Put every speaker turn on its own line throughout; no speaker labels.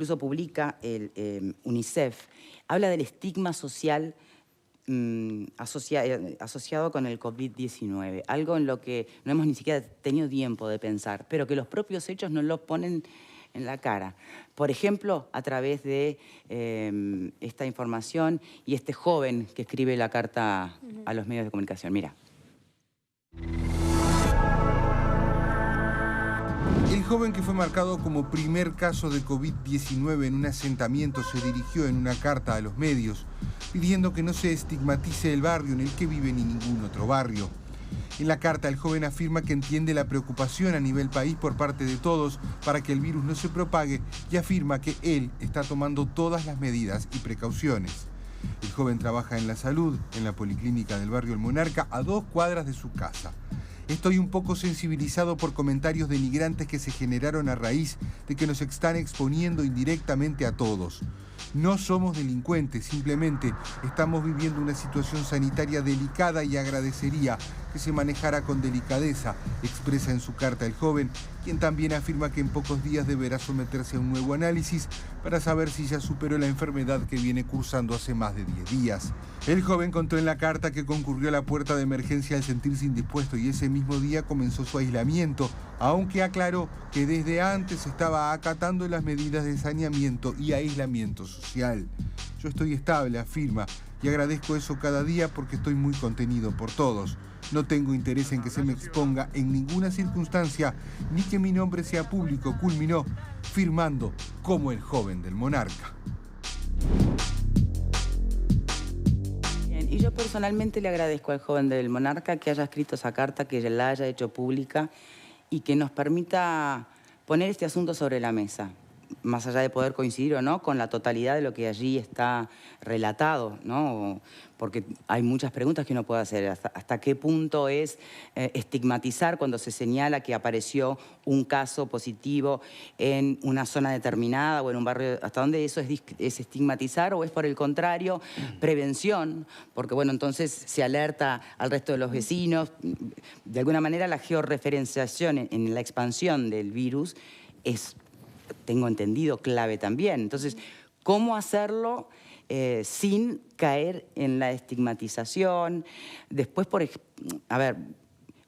incluso publica el UNICEF, habla del estigma social asociado con el COVID-19, algo en lo que no hemos ni siquiera tenido tiempo de pensar, pero que los propios hechos nos lo ponen en la cara. Por ejemplo, a través de esta información y este joven que escribe la carta a los medios de comunicación. Mira.
El joven que fue marcado como primer caso de COVID-19 en un asentamiento se dirigió en una carta a los medios pidiendo que no se estigmatice el barrio en el que vive ni ningún otro barrio. En la carta el joven afirma que entiende la preocupación a nivel país por parte de todos para que el virus no se propague y afirma que él está tomando todas las medidas y precauciones. El joven trabaja en la salud, en la policlínica del barrio El Monarca, a 2 cuadras de su casa. Estoy un poco sensibilizado por comentarios denigrantes que se generaron a raíz de que nos están exponiendo indirectamente a todos. No somos delincuentes, simplemente estamos viviendo una situación sanitaria delicada y agradecería que se manejara con delicadeza, expresa en su carta el joven, quien también afirma que en pocos días deberá someterse a un nuevo análisis para saber si ya superó la enfermedad que viene cursando hace más de 10 días. El joven contó en la carta que concurrió a la puerta de emergencia al sentirse indispuesto y ese mismo día comenzó su aislamiento, aunque aclaró que desde antes estaba acatando las medidas de saneamiento y aislamiento social. Yo estoy estable, afirma, y agradezco eso cada día porque estoy muy contenido por todos. No tengo interés en que se me exponga en ninguna circunstancia, ni que mi nombre sea público, culminó firmando como el joven del Monarca.
Y yo personalmente le agradezco al joven del Monarca que haya escrito esa carta, que la haya hecho pública y que nos permita poner este asunto sobre la mesa, más allá de poder coincidir o no con la totalidad de lo que allí está relatado, ¿no? Porque hay muchas preguntas que uno puede hacer. ¿Hasta qué punto es estigmatizar cuando se señala que apareció un caso positivo en una zona determinada o en un barrio? ¿Hasta dónde eso es estigmatizar o es, por el contrario, prevención? Porque, bueno, entonces se alerta al resto de los vecinos. De alguna manera, la georreferenciación en la expansión del virus es, tengo entendido, clave también. Entonces, ¿cómo hacerlo sin caer en la estigmatización? Después,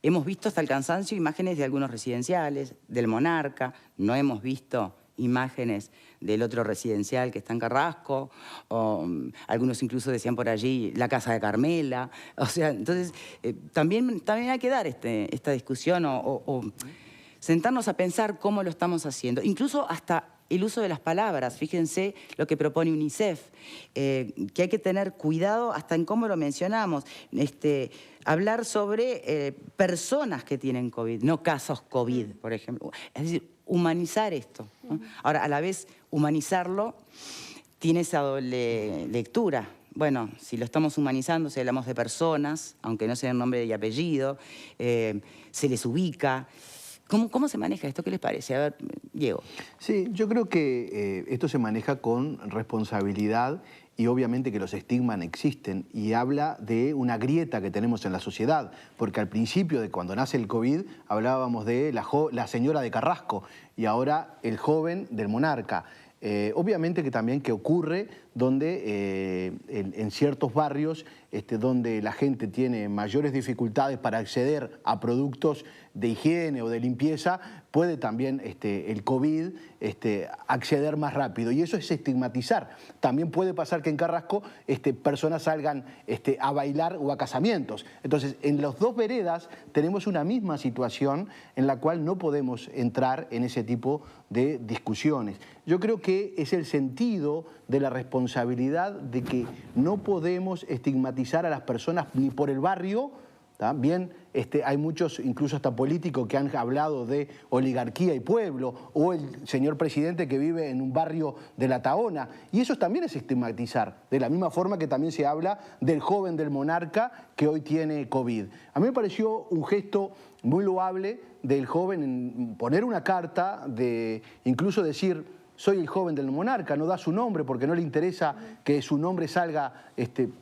hemos visto hasta el cansancio imágenes de algunos residenciales, del Monarca, no hemos visto imágenes del otro residencial que está en Carrasco, o algunos incluso decían por allí la casa de Carmela. O sea, entonces, también hay que dar esta discusión o sentarnos a pensar cómo lo estamos haciendo. Incluso hasta el uso de las palabras. Fíjense lo que propone UNICEF, que hay que tener cuidado hasta en cómo lo mencionamos. Hablar sobre personas que tienen COVID, no casos COVID, por ejemplo. Es decir, humanizar esto, ¿no? Ahora, a la vez, humanizarlo tiene esa doble lectura. Bueno, si lo estamos humanizando, si hablamos de personas, aunque no sea en nombre y apellido, se les ubica. ¿Cómo se maneja esto? ¿Qué les parece? A ver, Diego.
Sí, yo creo que esto se maneja con responsabilidad y obviamente que los estigmas existen y habla de una grieta que tenemos en la sociedad, porque al principio de cuando nace el COVID hablábamos de la señora de Carrasco y ahora el joven del Monarca. Obviamente que también que ocurre donde en ciertos barrios donde la gente tiene mayores dificultades para acceder a productos de higiene o de limpieza, puede también el COVID acceder más rápido y eso es estigmatizar. También puede pasar que en Carrasco personas salgan a bailar o a casamientos. Entonces, en las dos veredas tenemos una misma situación en la cual no podemos entrar en ese tipo de discusiones. Yo creo que es el sentido de la responsabilidad de que no podemos estigmatizar a las personas ni por el barrio. También hay muchos, incluso hasta políticos, que han hablado de oligarquía y pueblo, o el señor presidente que vive en un barrio de La Tahona. Y eso también es estigmatizar, de la misma forma que también se habla del joven del Monarca que hoy tiene COVID. A mí me pareció un gesto muy loable del joven en poner una carta, de incluso decir: soy el joven del Monarca, no da su nombre porque no le interesa que su nombre salga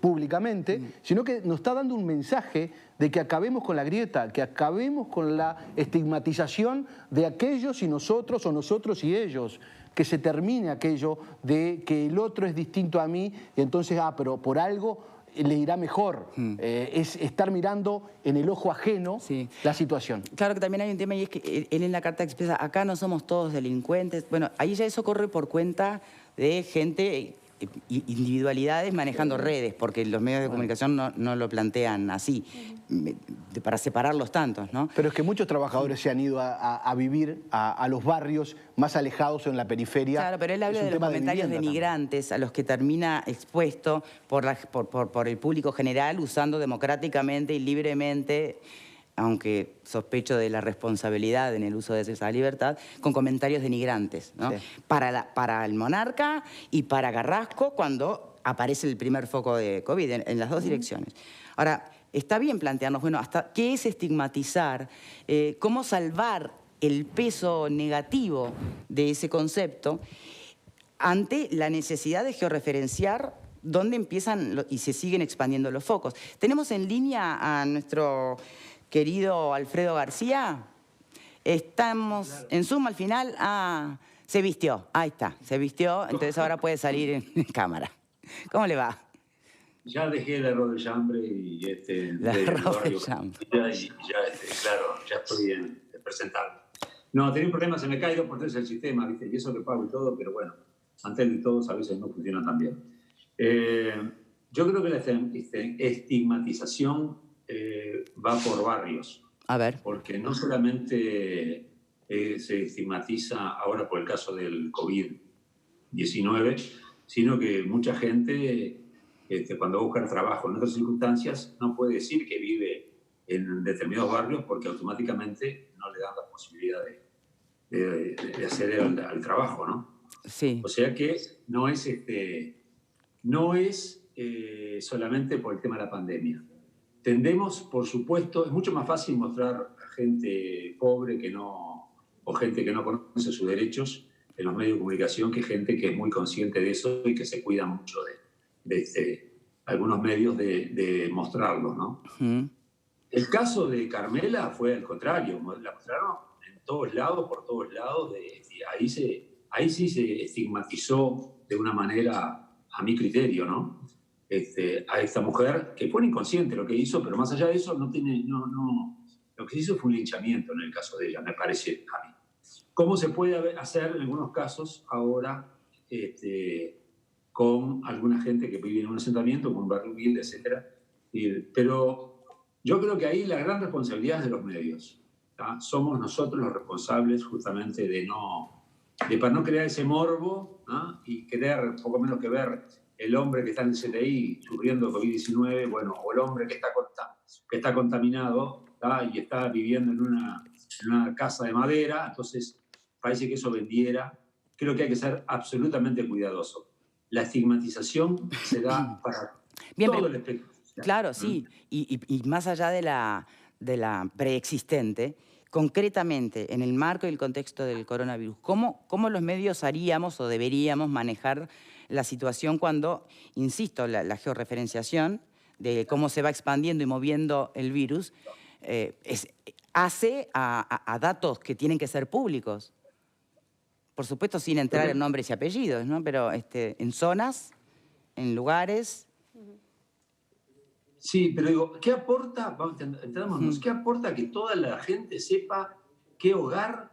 públicamente, sino que nos está dando un mensaje de que acabemos con la grieta, que acabemos con la estigmatización de aquellos y nosotros o nosotros y ellos, que se termine aquello de que el otro es distinto a mí y entonces, pero por algo le irá mejor. Es estar mirando en el ojo ajeno la situación.
Claro que también hay un tema y es que él en la carta expresa, acá no somos todos delincuentes. Bueno, ahí ya eso corre por cuenta de gente, individualidades manejando redes, porque los medios de comunicación no lo plantean así, para separar los tantos, ¿no?
Pero es que muchos trabajadores se han ido a vivir a los barrios más alejados en la periferia.
Claro, pero él habla de los comentarios denigrantes a los que termina expuesto por el público general, usando democráticamente y libremente, aunque sospecho de la responsabilidad en el uso de esa libertad, con comentarios denigrantes, ¿no? Para el monarca y para Carrasco cuando aparece el primer foco de COVID, en las dos direcciones. Ahora, está bien plantearnos, bueno, hasta qué es estigmatizar, cómo salvar el peso negativo de ese concepto ante la necesidad de georreferenciar dónde empiezan y se siguen expandiendo los focos. Tenemos en línea a nuestro querido Alfredo García. Estamos en Zoom al final. Se vistió. Ahí está, se vistió. Entonces ahora puede salir en cámara. ¿Cómo le va?
Ya dejé el arroz de chambre y
arroz de chambre.
Claro, ya estoy presentable. No, tenía un problema, se me cae 2 por 3 el sistema, ¿viste? Y eso que pago y todo, pero bueno, antes de todo a veces no funciona tan bien. Yo creo que la estigmatización va por barrios.
A ver.
Porque no solamente se estigmatiza ahora por el caso del COVID-19, sino que mucha gente, cuando busca trabajo en otras circunstancias, no puede decir que vive en determinados barrios porque automáticamente no le dan la posibilidad de acceder al trabajo, ¿no?
Sí.
O sea que no es, solamente por el tema de la pandemia. Tendemos, por supuesto, es mucho más fácil mostrar a gente pobre o gente que no conoce sus derechos en los medios de comunicación que gente que es muy consciente de eso y que se cuida mucho de algunos medios de mostrarlo, ¿no? El caso de Carmela fue al contrario, la mostraron en todos lados, por todos lados, ahí sí se estigmatizó de una manera, a mi criterio, ¿no? A esta mujer, que fue inconsciente lo que hizo, pero más allá de eso, lo que se hizo fue un linchamiento en el caso de ella, me parece a mí. ¿Cómo se puede hacer en algunos casos ahora con alguna gente que vive en un asentamiento, con un barrio humilde, etc.? Pero yo creo que ahí la gran responsabilidad es de los medios. ¿tá? Somos nosotros los responsables justamente para no crear ese morbo, ¿no? Y querer poco menos que ver el hombre que está en el CTI sufriendo COVID-19, bueno, o el hombre que está contaminado, ¿tá? Y está viviendo en una casa de madera, entonces parece que eso vendiera. Creo que hay que ser absolutamente cuidadoso. La estigmatización se da para todo el espectro.
Claro, sí, y más allá de la preexistente, concretamente, en el marco y el contexto del coronavirus, ¿cómo los medios haríamos o deberíamos manejar la situación cuando, insisto, la georreferenciación de cómo se va expandiendo y moviendo el virus hace a datos que tienen que ser públicos? Por supuesto, sin entrar en nombres y apellidos, ¿no? Pero en zonas, en lugares.
Sí, pero digo, ¿qué aporta? Entendámonos, ¿qué aporta que toda la gente sepa qué hogar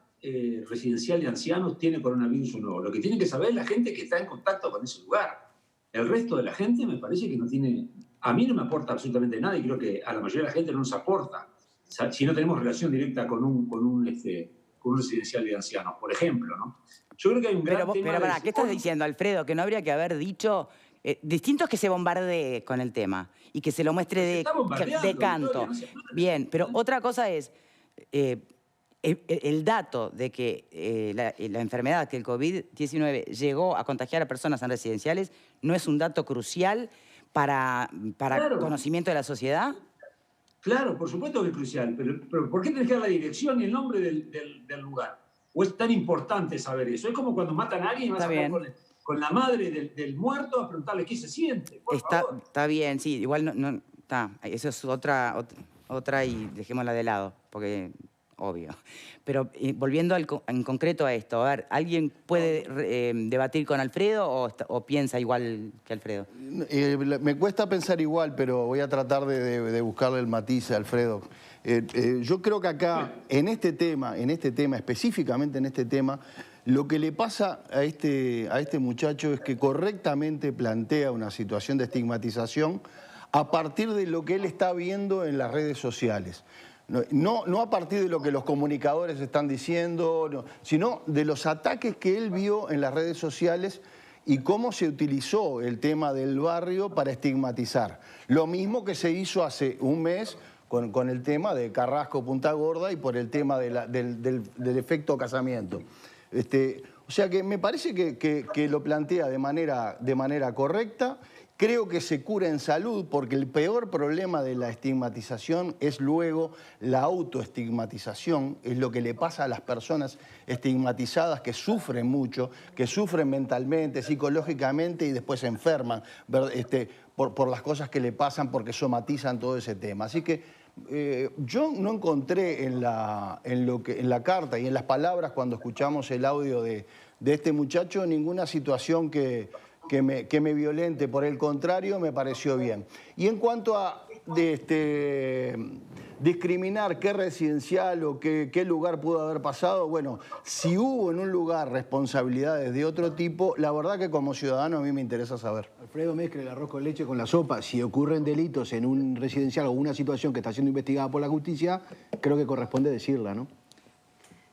residencial de ancianos tiene coronavirus o no? Lo que tiene que saber es la gente que está en contacto con ese lugar. El resto de la gente me parece que no tiene... A mí no me aporta absolutamente nada y creo que a la mayoría de la gente no nos aporta. O sea, si no tenemos relación directa con un residencial de ancianos, por ejemplo, ¿no? Yo creo que hay un gran tema...
Pero ¿qué estás diciendo, Alfredo? Que no habría que haber dicho... distinto es que se bombardee con el tema y que se lo muestre de canto. Bien, pero otra cosa es el dato de que la enfermedad, que el COVID-19 llegó a contagiar a personas en residenciales, ¿no es un dato crucial para conocimiento de la sociedad?
Claro, por supuesto que es crucial, pero ¿por qué tenés que dar la dirección y el nombre del lugar? ¿O es tan importante saber eso? Es como cuando matan a alguien y vas a hablar con la madre del muerto a preguntarle qué se siente, por favor.
Está bien, sí, igual no está. Eso es otra y dejémosla de lado, porque obvio. Pero volviendo en concreto a esto, a ver, ¿alguien puede debatir con Alfredo o piensa igual que Alfredo?
Me cuesta pensar igual, pero voy a tratar de buscarle el matiz a Alfredo. Yo creo que acá, en este tema, específicamente en este tema, lo que le pasa a este muchacho es que correctamente plantea una situación de estigmatización a partir de lo que él está viendo en las redes sociales. No a partir de lo que los comunicadores están diciendo, sino de los ataques que él vio en las redes sociales y cómo se utilizó el tema del barrio para estigmatizar. Lo mismo que se hizo hace un mes con el tema de Carrasco Punta Gorda y por el tema del efecto casamiento. O sea que me parece que lo plantea de manera correcta. Creo que se cura en salud porque el peor problema de la estigmatización es luego la autoestigmatización, es lo que le pasa a las personas estigmatizadas que sufren mucho, que sufren mentalmente, psicológicamente y después se enferman por las cosas que le pasan porque somatizan todo ese tema. Así que yo no encontré en la carta y en las palabras cuando escuchamos el audio de este muchacho ninguna situación que me violente, por el contrario, me pareció bien. Y en cuanto a discriminar qué residencial o qué lugar pudo haber pasado, bueno, si hubo en un lugar responsabilidades de otro tipo, la verdad que como ciudadano a mí me interesa saber.
Alfredo mezcla el arroz con leche con la sopa. Si ocurren delitos en un residencial o una situación que está siendo investigada por la justicia, creo que corresponde decirla, ¿no?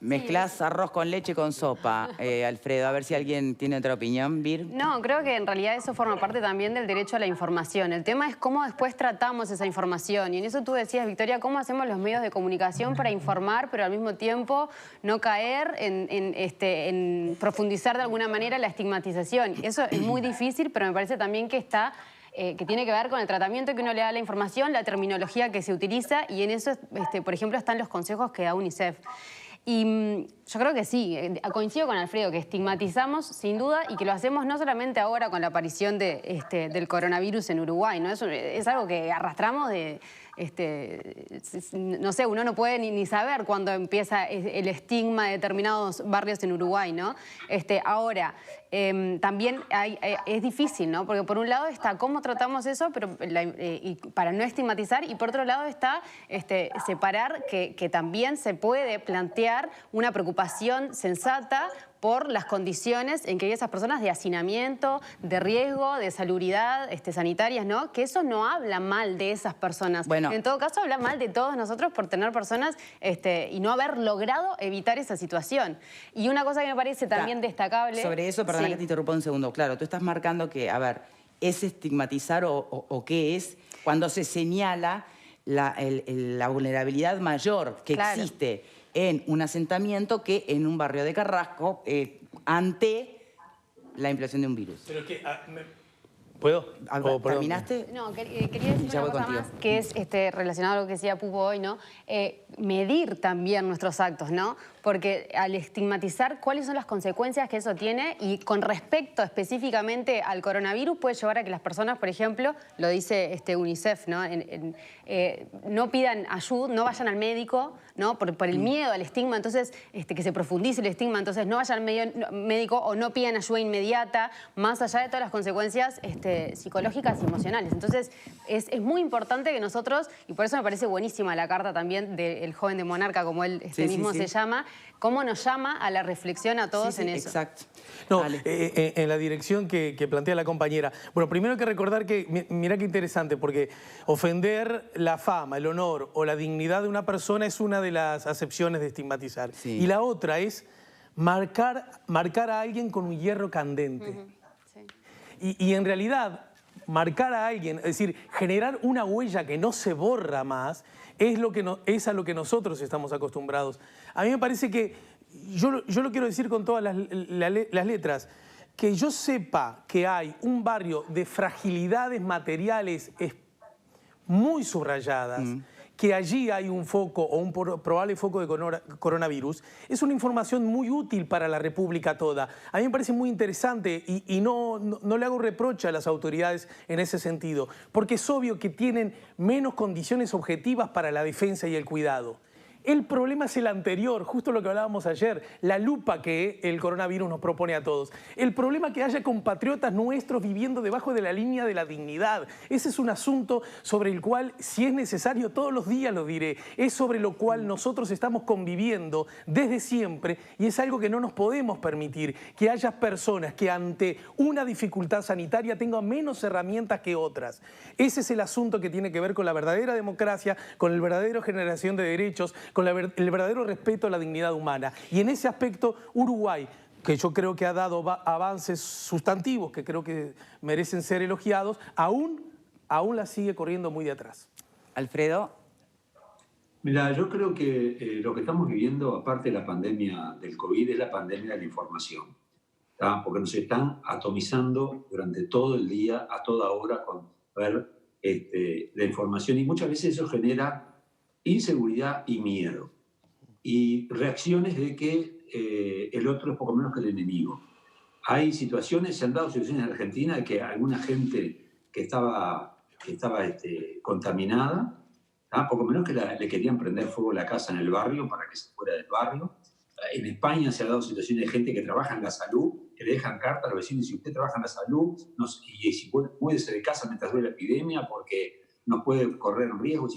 Mezclás arroz con leche con sopa, Alfredo. A ver si alguien tiene otra opinión, Vir.
No, creo que en realidad eso forma parte también del derecho a la información. El tema es cómo después tratamos esa información. Y en eso tú decías, Victoria, cómo hacemos los medios de comunicación para informar, pero al mismo tiempo no caer en profundizar de alguna manera la estigmatización. Eso es muy difícil, pero me parece también que que tiene que ver con el tratamiento que uno le da a la información, la terminología que se utiliza, y en eso, por ejemplo, están los consejos que da UNICEF. Y yo creo que sí, coincido con Alfredo, que estigmatizamos sin duda y que lo hacemos no solamente ahora con la aparición del coronavirus en Uruguay, ¿no? Es algo que arrastramos no sé, uno no puede ni saber cuándo empieza el estigma de determinados barrios en Uruguay, ¿no? Ahora, también es difícil, ¿no? Porque por un lado está cómo tratamos eso, pero para no estigmatizar, y por otro lado está separar que también se puede plantear una preocupación sensata por las condiciones en que hay esas personas de hacinamiento, de riesgo, de salubridad sanitarias, ¿no? Que eso no habla mal de esas personas. Bueno, en todo caso, habla mal de todos nosotros por tener personas y no haber logrado evitar esa situación. Y una cosa que me parece también destacable...
Sobre eso, perdona que te interrumpa un segundo. Claro, tú estás marcando que, a ver, ¿es estigmatizar o qué es cuando se señala la vulnerabilidad mayor que existe en un asentamiento que en un barrio de Carrasco ante la implosión de un virus?
Pero es que... ¿Puedo?
¿Terminaste?
No, quería decir una cosa más, que es relacionado a lo que decía Pupo hoy, ¿no? Medir también nuestros actos, ¿no? Porque al estigmatizar cuáles son las consecuencias que eso tiene y con respecto específicamente al coronavirus puede llevar a que las personas, por ejemplo, lo dice UNICEF, ¿no? No pidan ayuda, no vayan al médico, ¿no? Por el miedo al estigma, entonces que se profundice el estigma, entonces no vayan al médico o no pidan ayuda inmediata, más allá de todas las consecuencias psicológicas y emocionales. Entonces es muy importante que nosotros, y por eso me parece buenísima la carta también del joven de Monarca, como él mismo se llama, cómo nos llama a la reflexión a todos en eso.
Exacto.
No, en la dirección que plantea la compañera. Bueno, primero hay que recordar que, mira qué interesante, porque ofender la fama, el honor o la dignidad de una persona es una de las acepciones de estigmatizar. Sí. Y la otra es marcar a alguien con un hierro candente. Y en realidad, marcar a alguien, es decir, generar una huella que no se borra más, es a lo que nosotros estamos acostumbrados. A mí me parece que, yo lo quiero decir con todas las letras, que yo sepa que hay un barrio de fragilidades materiales muy subrayadas, que allí hay un foco o un probable foco de coronavirus, es una información muy útil para la República toda. A mí me parece muy interesante y no le hago reproche a las autoridades en ese sentido, porque es obvio que tienen menos condiciones objetivas para la defensa y el cuidado. El problema es el anterior, justo lo que hablábamos ayer, la lupa que el coronavirus nos propone a todos. El problema es que haya compatriotas nuestros viviendo debajo de la línea de la dignidad. Ese es un asunto sobre el cual, si es necesario, todos los días lo diré. Es sobre lo cual nosotros estamos conviviendo desde siempre y es algo que no nos podemos permitir, que haya personas que ante una dificultad sanitaria tengan menos herramientas que otras. Ese es el asunto que tiene que ver con la verdadera democracia, con la verdadera generación de derechos, con el verdadero respeto a la dignidad humana. Y en ese aspecto, Uruguay, que yo creo que ha dado avances sustantivos que creo que merecen ser elogiados, aún la sigue corriendo muy de atrás.
Alfredo.
Mira, yo creo que lo que estamos viviendo, aparte de la pandemia del COVID, es la pandemia de la información, ¿tá? Porque nos están atomizando durante todo el día, a toda hora, con ver la información, y muchas veces eso genera inseguridad y miedo, y reacciones de que el otro es poco menos que el enemigo. Hay situaciones, se han dado situaciones en Argentina de que alguna gente que estaba contaminada, poco menos que le querían prender fuego a la casa en el barrio para que se fuera del barrio. En España se ha dado situaciones de gente que trabaja en la salud, que le dejan cartas a los vecinos: si usted trabaja en la salud, y si puede ser de casa mientras dure la epidemia, porque no puede correr riesgos.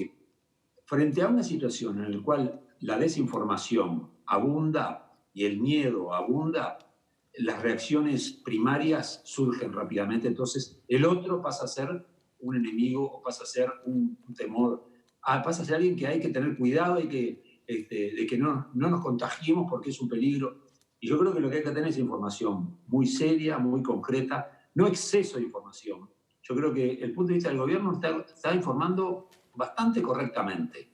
Frente a una situación en la cual la desinformación abunda y el miedo abunda, las reacciones primarias surgen rápidamente. Entonces el otro pasa a ser un enemigo, o pasa a ser un temor, pasa a ser alguien que hay que tener cuidado y de que no nos contagiemos porque es un peligro. Y yo creo que lo que hay que tener es información muy seria, muy concreta, no exceso de información. Yo creo que el punto de vista del gobierno está informando bastante correctamente.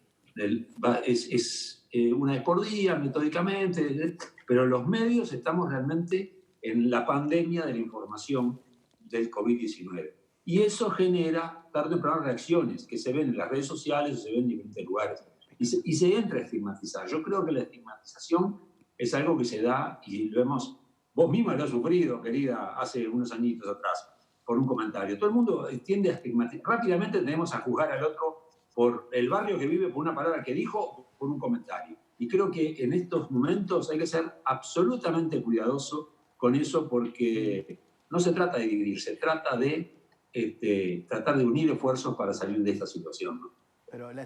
Es una vez por día, metódicamente, pero los medios estamos realmente en la pandemia de la información del COVID-19. Y eso genera tarde o temprano reacciones que se ven en las redes sociales o se ven en diferentes lugares. Y se entra a estigmatizar. Yo creo que la estigmatización es algo que se da, y lo hemos, vos misma lo has sufrido, querida, hace unos añitos atrás, por un comentario. Todo el mundo tiende a estigmatizar. Rápidamente tenemos a juzgar al otro por el barrio que vive, por una palabra que dijo, por un comentario. Y creo que en estos momentos hay que ser absolutamente cuidadoso con eso, porque no se trata de dividir, se trata de tratar de unir esfuerzos para salir de esta situación, ¿no?
Pero la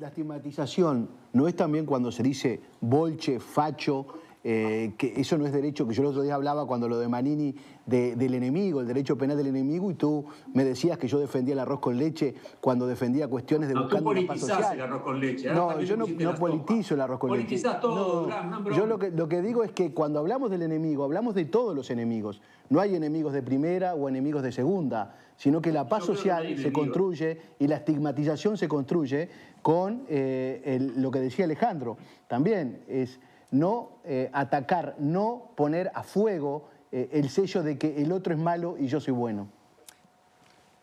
estigmatización no es también cuando se dice bolche, facho, que eso no es derecho, que yo el otro día hablaba cuando lo de Manini del enemigo, el derecho penal del enemigo, y tú me decías que yo defendía el arroz con leche cuando defendía cuestiones de buscando una paz social.
No, tú politizás el arroz con leche.
No, yo no politizo el arroz con leche.
Politizás todo,
no, yo lo que digo es que cuando hablamos del enemigo, hablamos de todos los enemigos. No hay enemigos de primera o enemigos de segunda, sino que la paz social se construye y la estigmatización se construye con lo que decía Alejandro. También es no atacar, no poner a fuego el sello de que el otro es malo y yo soy bueno.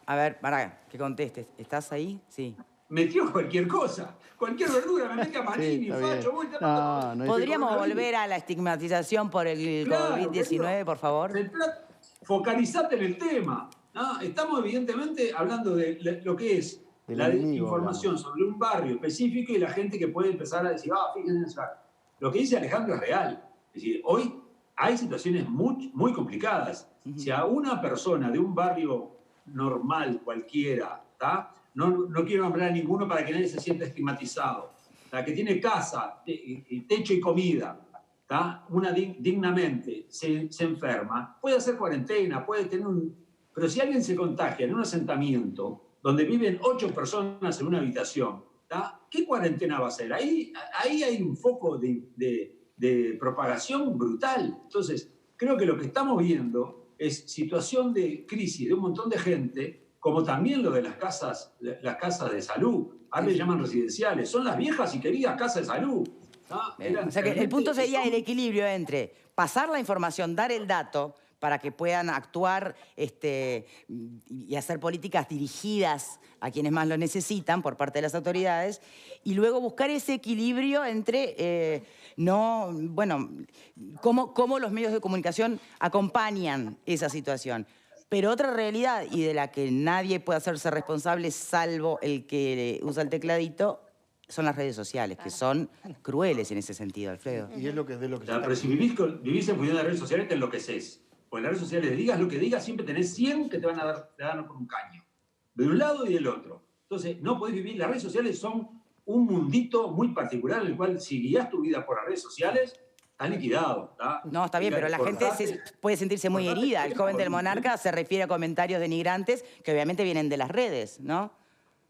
A ver, para que contestes. ¿Estás ahí? Sí.
Metió cualquier cosa, cualquier verdura, me mete a Manini,
sí,
facho,
¿Podríamos volver a la estigmatización por el COVID-19, por favor?
Focalizate en el tema. ¿No? Estamos evidentemente hablando de lo que es la información sobre un barrio específico y la gente que puede empezar a decir, fíjense, lo que dice Alejandro es real. Es decir, hoy hay situaciones muy, muy complicadas. Si a una persona de un barrio normal cualquiera, no quiero nombrar a ninguno para que nadie se sienta estigmatizado, la que tiene casa, techo y comida, dignamente se enferma, puede hacer cuarentena, puede tener pero si alguien se contagia en un asentamiento donde viven 8 personas en una habitación, ¿qué cuarentena va a hacer? Ahí hay un foco de propagación brutal. Entonces, creo que lo que estamos viendo es situación de crisis de un montón de gente, como también lo de las casas de salud. Ahora le llaman residenciales. Son las viejas y queridas casas de salud.
O sea que el punto sería el equilibrio entre pasar la información, dar el dato, para que puedan actuar y hacer políticas dirigidas a quienes más lo necesitan por parte de las autoridades, y luego buscar ese equilibrio entre cómo los medios de comunicación acompañan esa situación. Pero otra realidad, y de la que nadie puede hacerse responsable salvo el que usa el tecladito, son las redes sociales, que son crueles en ese sentido, Alfredo.
Y es lo que se
pero si vivís en función de las redes sociales, te enloqueces. Porque en las redes sociales, digas lo que digas, siempre tenés 100 que te van a dar por un caño. De un lado y del otro. Entonces, no podés vivir. Las redes sociales son un mundito muy particular, en el cual si guías tu vida por las redes sociales, estás liquidado. ¿Tá?
No, está bien, pero la gente puede sentirse muy herida. El joven del Monarca se refiere a comentarios denigrantes que obviamente vienen de las redes, ¿no?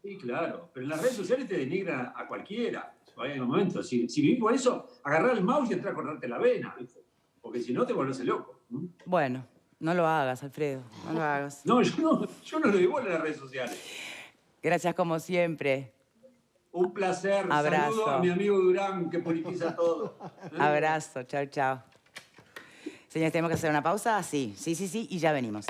Sí, claro. Pero en las redes sociales te denigran a cualquiera. En un momento. Si vivís por eso, agarrar el mouse y entrar a cortarte la vena. ¿Viste? Porque si no, te volvés loco.
Bueno, no lo hagas, Alfredo. No lo hagas.
No, yo no lo digo en las redes sociales.
Gracias como siempre.
Un placer.
Abrazo.
Saludo a mi amigo Durán, que politiza todo.
Abrazo. Chao, chao. Señores, ¿tenemos que hacer una pausa? Sí, y ya venimos.